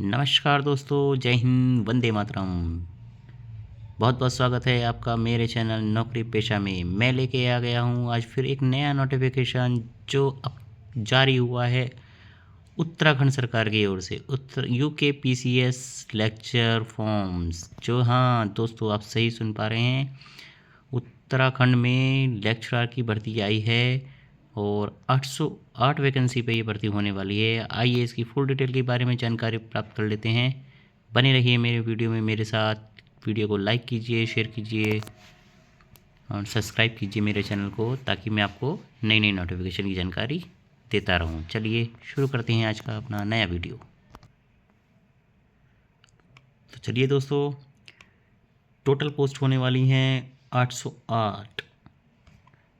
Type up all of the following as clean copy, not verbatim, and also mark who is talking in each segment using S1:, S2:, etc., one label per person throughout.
S1: नमस्कार दोस्तों, जय हिंद, वंदे मातरम। बहुत बहुत स्वागत है आपका मेरे चैनल नौकरी पेशा में। मैं लेके आ गया हूँ आज फिर एक नया नोटिफिकेशन जो अब जारी हुआ है उत्तराखंड सरकार की ओर से। UKPCS lecture forms. जो हाँ दोस्तों, आप सही सुन पा रहे हैं, उत्तराखंड में लेक्चरर की भर्ती आई है और 808 वैकेंसी पे ये भर्ती होने वाली है। आइए इसकी फुल डिटेल के बारे में जानकारी प्राप्त कर लेते हैं। बने रहिए मेरे वीडियो में मेरे साथ। वीडियो को लाइक कीजिए, शेयर कीजिए और सब्सक्राइब कीजिए मेरे चैनल को, ताकि मैं आपको नई नई नोटिफिकेशन की जानकारी देता रहूं। चलिए शुरू करते हैं आज का अपना नया वीडियो। तो चलिए दोस्तों, टोटल पोस्ट होने वाली हैं 808।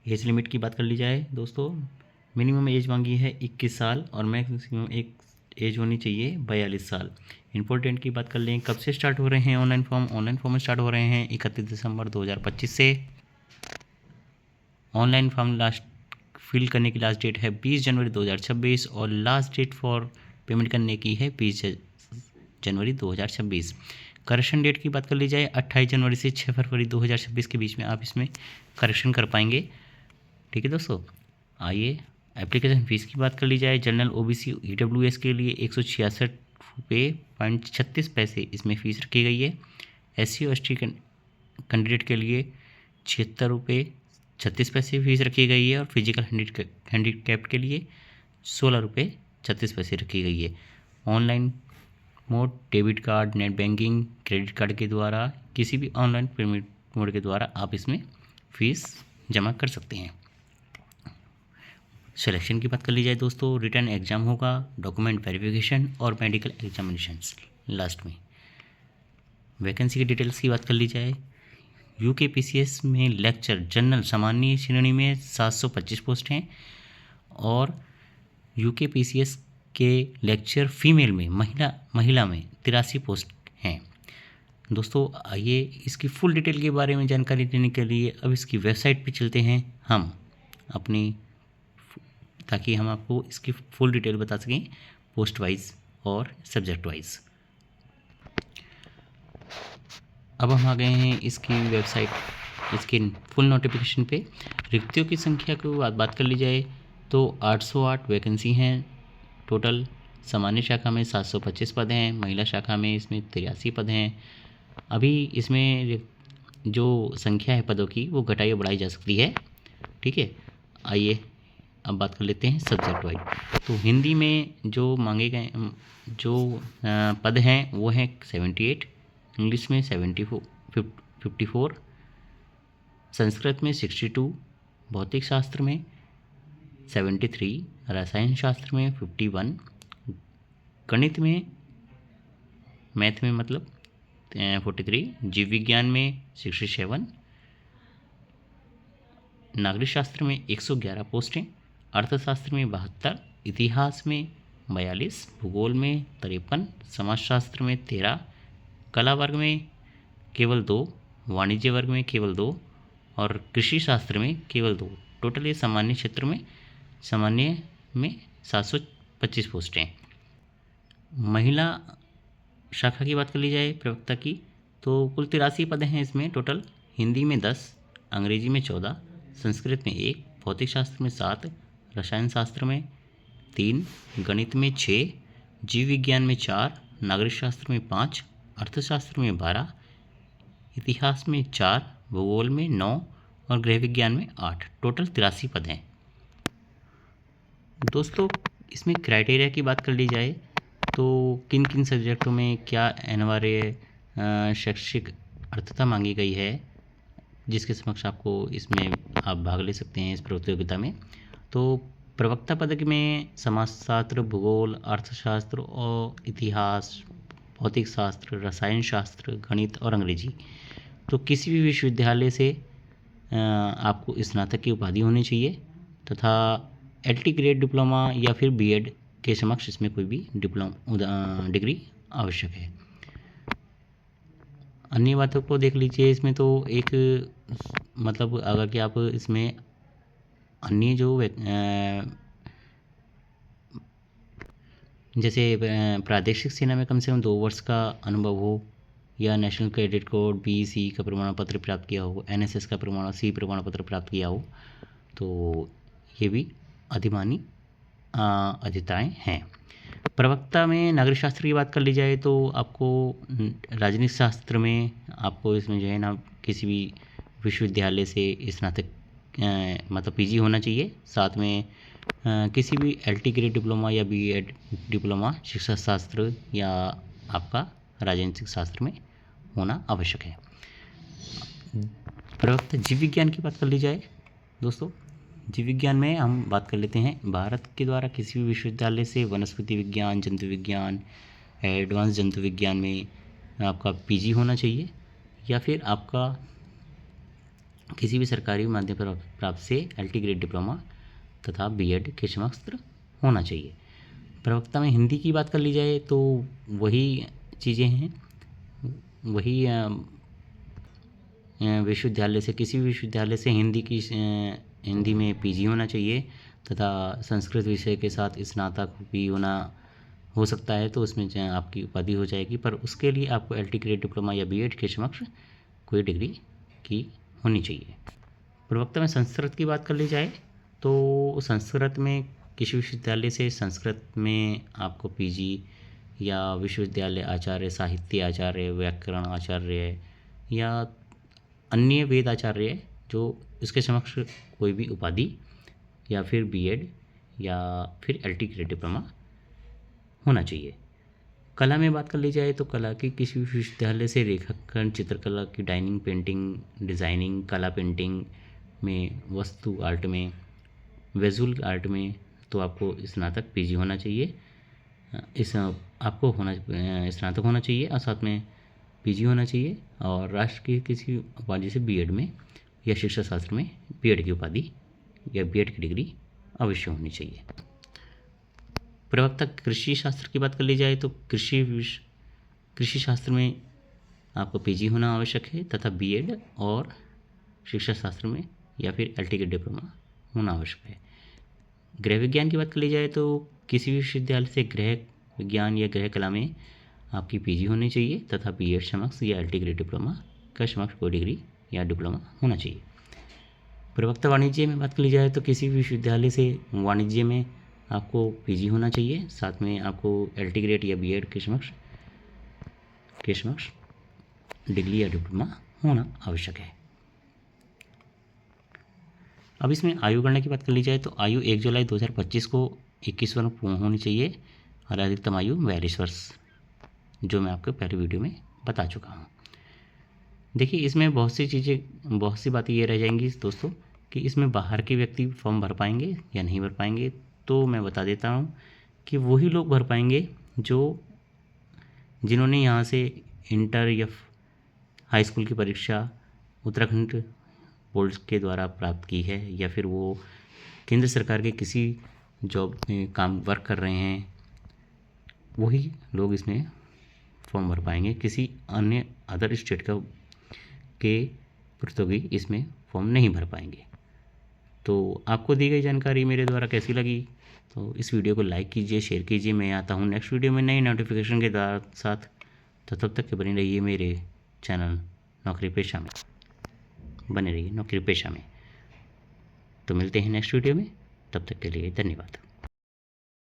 S1: एज लिमिट की बात कर ली जाए दोस्तों, मिनिमम एज मांगी है 21 साल और मैक्सिमम एक एज होनी चाहिए 42 साल। इंपॉर्टेंट की बात कर लें, कब से स्टार्ट हो रहे हैं ऑनलाइन फॉर्म स्टार्ट हो रहे हैं 31 दिसंबर 2025 से। ऑनलाइन फॉर्म लास्ट फिल करने की लास्ट डेट है 20 जनवरी 2026 और लास्ट डेट फॉर पेमेंट करने की है 20 जनवरी 2026। करेक्शन डेट की बात कर ली जाए, 28 जनवरी से 6 फरवरी 2026 के बीच में आप इसमें करेक्शन कर पाएंगे। ठीक है दोस्तों, आइए एप्लीकेशन फ़ीस की बात कर ली जाए। जनरल OBC EWS के लिए 166 रुपये 36 पैसे इसमें फ़ीस रखी गई है। SC और ST कैंडिडेट के लिए 76 रुपये 36 पैसे फीस रखी गई है और फिजिकल हैंडीकैप्ड के लिए 16 रुपये 36 पैसे रखी गई है। Online mode debit card, net banking, credit card के द्वारा, किसी भी ऑनलाइन पेमेंट मोड के द्वारा आप इसमें फ़ीस जमा कर सकते हैं। सिलेक्शन की बात कर ली जाए दोस्तों, रिटर्न एग्ज़ाम होगा, डॉक्यूमेंट वेरिफिकेशन और मेडिकल एग्जामिनेशंस लास्ट में। वैकेंसी की डिटेल्स की बात कर ली जाए, UKPCS में लेक्चर जनरल सामान्य श्रेणी में 725 पोस्ट हैं और UKPCS के लेक्चर फीमेल में महिला में 83 पोस्ट हैं। दोस्तों आइए इसकी फुल डिटेल के बारे में जानकारी देने के लिए अब इसकी वेबसाइट पे चलते हैं हम अपनी, ताकि हम आपको इसकी फुल डिटेल बता सकें पोस्ट वाइज और सब्जेक्ट वाइज। अब हम आ गए हैं इसकी वेबसाइट, इसके फुल नोटिफिकेशन पे। रिक्तियों की संख्या की बात कर ली जाए तो 808 वैकेंसी हैं टोटल। सामान्य शाखा में 725 पद हैं, महिला शाखा में इसमें 83 पद हैं। अभी इसमें जो संख्या है पदों की वो घटाई बढ़ाई जा सकती है। ठीक है, आइए अब बात कर लेते हैं सब्जेक्ट वाइज। तो हिंदी में जो मांगे गए जो पद हैं वो हैं 78, इंग्लिश में 54, संस्कृत में 62, भौतिक शास्त्र में 73, रसायन शास्त्र में 51, गणित में मैथ में मतलब 43, जीव विज्ञान में 67, नागरिक शास्त्र में 111 पोस्टें, अर्थशास्त्र में 72, इतिहास में 42, भूगोल में 53, समाजशास्त्र में 13, कला वर्ग में केवल 2, वाणिज्य वर्ग में केवल 2 और कृषि शास्त्र में केवल 2। टोटल ये सामान्य में 725 पोस्टें। महिला शाखा की बात कर ली जाए प्रवक्ता की, तो कुल 83 पद हैं इसमें टोटल। हिंदी में 10, अंग्रेजी में 14, संस्कृत में 1, भौतिक शास्त्र में 7, रसायन शास्त्र में 3, गणित में 6, जीव विज्ञान में 4, नागरिक शास्त्र में 5, अर्थशास्त्र में 12, इतिहास में 4, भूगोल में 9 और गृह विज्ञान में 8। टोटल 83 पद हैं। दोस्तों इसमें क्राइटेरिया की बात कर ली जाए तो किन किन सब्जेक्टों में क्या अनिवार्य शैक्षिक अर्थता मांगी गई है, जिसके समक्ष आपको इसमें आप भाग ले सकते हैं इस प्रतियोगिता में। तो प्रवक्ता पद में समाजशास्त्र, भूगोल, अर्थशास्त्र और इतिहास, भौतिक शास्त्र, रसायन शास्त्र, गणित और अंग्रेजी। तो किसी भी विश्वविद्यालय से आपको स्नातक की उपाधि होनी चाहिए तथा LT ग्रेड डिप्लोमा या फिर BEd के समक्ष इसमें कोई भी डिग्री आवश्यक है। अन्य बातों को देख लीजिए इसमें, तो एक मतलब अगर कि आप इसमें अन्य जैसे प्रादेशिक सेना में कम से कम 2 वर्ष का अनुभव हो, या नेशनल क्रेडिट कोड BC का प्रमाण पत्र प्राप्त किया हो, NSS का C प्रमाण पत्र प्राप्त किया हो, तो ये भी अधिमानी अधिताएँ हैं। प्रवक्ता में नागरिक शास्त्र की बात कर ली जाए तो आपको राजनीतिक शास्त्र में आपको इसमें जो है ना किसी भी विश्वविद्यालय से स्नातक मतलब PG होना चाहिए। साथ में किसी भी LT ग्रेड डिप्लोमा या B.Ed डिप्लोमा शिक्षा शास्त्र या आपका राजनीतिक शास्त्र में होना आवश्यक है। प्रवक्ता जीव विज्ञान की बात कर ली जाए दोस्तों, जीव विज्ञान में हम बात कर लेते हैं भारत के द्वारा किसी भी विश्वविद्यालय से वनस्पति विज्ञान, जंतु विज्ञान, एडवांस जंतु विज्ञान में आपका PG होना चाहिए, या फिर आपका किसी भी सरकारी माध्यम पर प्राप्त से LT ग्रेड डिप्लोमा तथा B.Ed के समक्ष होना चाहिए। प्रवक्ता में हिंदी की बात कर ली जाए तो वही चीज़ें हैं, वही विश्वविद्यालय से किसी भी विश्वविद्यालय से हिंदी में PG होना चाहिए तथा संस्कृत विषय के साथ स्नातक भी हो सकता है, तो उसमें आपकी उपाधि हो जाएगी, पर उसके लिए आपको LT ग्रेड डिप्लोमा या B.Ed के समक्ष कोई डिग्री की होनी चाहिए। प्रवक्ता में संस्कृत की बात कर ली जाए तो संस्कृत में किसी विश्वविद्यालय से संस्कृत में आपको PG या विश्वविद्यालय आचार्य, साहित्य आचार्य, व्याकरण आचार्य या अन्य वेद आचार्य जो इसके समक्ष कोई भी उपाधि या फिर B.Ed या फिर LT ग्रेड डिप्लोमा होना चाहिए। कला में बात कर ली जाए तो कला की किसी भी विश्वविद्यालय से रेखांकन, चित्रकला की डाइनिंग, पेंटिंग, डिज़ाइनिंग, कला पेंटिंग में, वस्तु आर्ट में, विजुअल आर्ट में तो आपको स्नातक PG होना चाहिए। आपको स्नातक होना चाहिए और साथ में PG होना चाहिए, और राष्ट्र की किसी उपाधि से B.Ed में या शिक्षा शास्त्र में B.Ed की उपाधि या B.Ed की डिग्री अवश्य होनी चाहिए। प्रवक्ता कृषि शास्त्र की बात कर ली जाए तो कृषि शास्त्र में आपको PG होना आवश्यक है तथा B.Ed और शिक्षा शास्त्र में या फिर LT ग्रेड डिप्लोमा होना आवश्यक है। गृह विज्ञान की बात कर ली जाए तो किसी भी विश्वविद्यालय से गृह विज्ञान या गृह कला में आपकी PG होनी चाहिए तथा B.Ed समक्ष या LT ग्रेड डिप्लोमा का समक्ष कोई डिग्री या डिप्लोमा होना चाहिए। प्रवक्ता वाणिज्य में बात कर ली जाए तो किसी भी विश्वविद्यालय से वाणिज्य में आपको PG होना चाहिए, साथ में आपको LT ग्रेड या B.Ed के समक्ष डिग्री या डिप्लोमा होना आवश्यक है। अब इसमें आयु गणना की बात कर ली जाए तो आयु 1 जुलाई 2025 को 21 वर्ष पूर्ण होनी चाहिए और अधिकतम आयु 42 वर्ष, जो मैं आपको पहले वीडियो में बता चुका हूँ। देखिए इसमें बहुत सी बातें ये रह जाएंगी दोस्तों कि इसमें बाहर के व्यक्ति फॉर्म भर पाएंगे या नहीं भर पाएंगे, तो मैं बता देता हूँ कि वही लोग भर पाएंगे जिन्होंने यहाँ से इंटर या हाई स्कूल की परीक्षा उत्तराखंड बोर्ड के द्वारा प्राप्त की है, या फिर वो केंद्र सरकार के किसी जॉब में वर्क कर रहे हैं, वही लोग इसमें फॉर्म भर पाएंगे। किसी अन्य अदर स्टेट के प्रतियोगी इसमें फॉर्म नहीं भर पाएंगे। तो आपको दी गई जानकारी मेरे द्वारा कैसी लगी, तो इस वीडियो को लाइक कीजिए, शेयर कीजिए। मैं आता हूँ नेक्स्ट वीडियो में नई नोटिफिकेशन के साथ, तो तब तक के बने रहिए मेरे चैनल नौकरी पेशा में, बने रहिए नौकरी पेशा में। तो मिलते हैं नेक्स्ट वीडियो में, तब तक के लिए धन्यवाद।